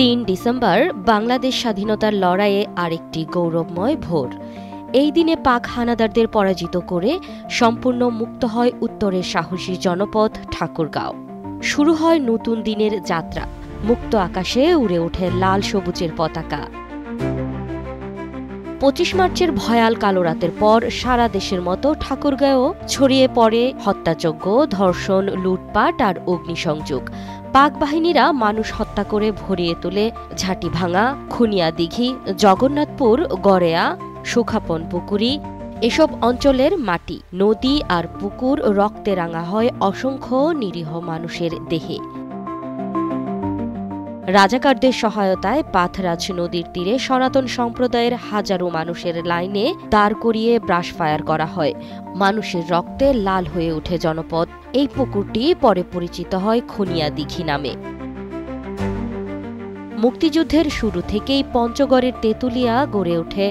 ৩ December Bangladesh স্বাধীনতার লড়াইয়ে আরেকটি গৌরবময় ভোর। এই দিনে পাক হানাদারদের পরাজিত করে সম্পূর্ণ মুক্ত হয় উত্তরের সাহসী জনপদ ঠাকুরগাঁও। শুরু হয় নতুন দিনের যাত্রা। মুক্ত আকাশে উড়ে ওঠে লাল সবুজের পতাকা। ২৫ মার্চের ভয়াল কালো রাতের পর সারা দেশের মতো ঠাকুরগাঁও ছড়িয়ে পড়ে হত্যাযজ্ঞ, ধর্ষণ, লুটপাট আর অগ্নিসংযোগ। পাক বাহিনীরা মানুষ হত্যা করে ভরিয়ে তোলে ঝাঁটিভাঙা, খুনিয়াদিঘি, জগন্নাথপুর, গড়েয়া, সুখাপন পুকুরি এসব অঞ্চলের মাটি, নদী আর পুকুর রক্তে রাঙা হয় অসংখ্য নিরীহ মানুষের দেহে। রাজাকারদের সহায়তায় পাথরাজ নদীর তীরে সনাতন সম্প্রদায়ের হাজারো মানুষের লাইনে দাঁড় করিয়ে ব্রাশ ফায়ার করা হয়। মানুষের রক্তে লাল হয়ে ওঠে জনপদ। এই পুকুরটি পরে পরিচিত হয় খুনিয়াদিঘি নামে। মুক্তিযুদ্ধের শুরু থেকেই পঞ্চগড়ের তেঁতুলিয়া গড়ে ওঠে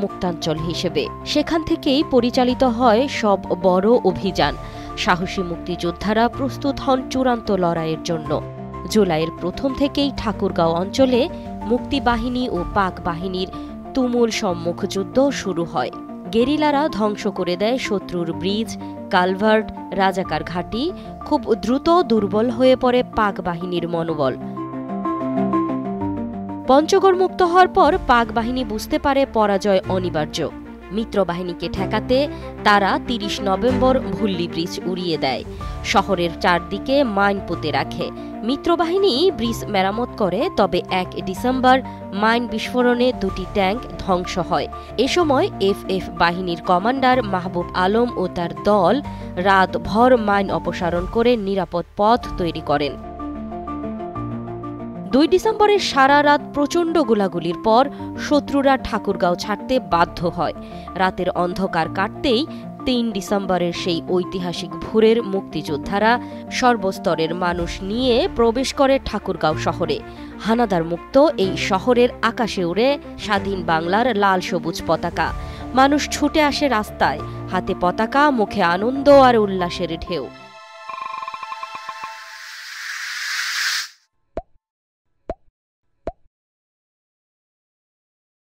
মুক্তাঞ্চল হিসেবে। সেখান থেকেই পরিচালিত হয় সব বড় অভিযান। সাহসী মুক্তিযোদ্ধারা প্রস্তুত হন চূড়ান্ত লড়াইয়ের জন্য। জুলাইয়ের প্রথম থেকেই ঠাকুরগাঁও অঞ্চলে মুক্তিবাহিনী ও পাক বাহিনীর তুমুল সম্মুখ যুদ্ধ শুরু হয়। গেরিলারা ধ্বংস করে দেয় শত্রুর ব্রিজ, কালভার্ট, রাজাকার ঘাঁটি। খুব দ্রুত দুর্বল হয়ে পড়ে পাক বাহিনীর মনোবল। পঞ্চগড় মুক্ত হওয়ার পর পাক বাহিনী বুঝতে পারে পরাজয় অনিবার্য। মিত্রবাহিনীকে ঠেকাতে তারা ৩০ নভেম্বর ভুল্লি ব্রিজ উড়িয়ে দেয়। শহরের চারদিকে মাইন পুঁতে রাখে। মিত্রবাহিনী ব্রিজ মেরামত করে, তবে ১ ডিসেম্বর মাইন বিস্ফোরণে ২টি ট্যাঙ্ক ধ্বংস হয়। এ সময় এফএফ বাহিনীর কমান্ডার মাহবুব আলম ও তার দল রাতভর মাইন অপসারণ করে নিরাপদ পথ তৈরি করেন। ২ ডিসেম্বরের সারা রাত প্রচণ্ড গোলাগুলির পর শত্রুরা ঠাকুরগাঁও ছাড়তে বাধ্য হয়। রাতের অন্ধকার কাটতেই ৩ ডিসেম্বরের সেই ঐতিহাসিক ভোরের মুক্তিযোদ্ধারা সর্বস্তরের মানুষ নিয়ে প্রবেশ করে ঠাকুরগাঁও শহরে। হানাদার মুক্ত এই শহরের আকাশে উড়ে স্বাধীন বাংলার লাল সবুজ পতাকা। মানুষ ছুটে আসে রাস্তায়, হাতে পতাকা, মুখে আনন্দ আর উল্লাসের ঢেউ।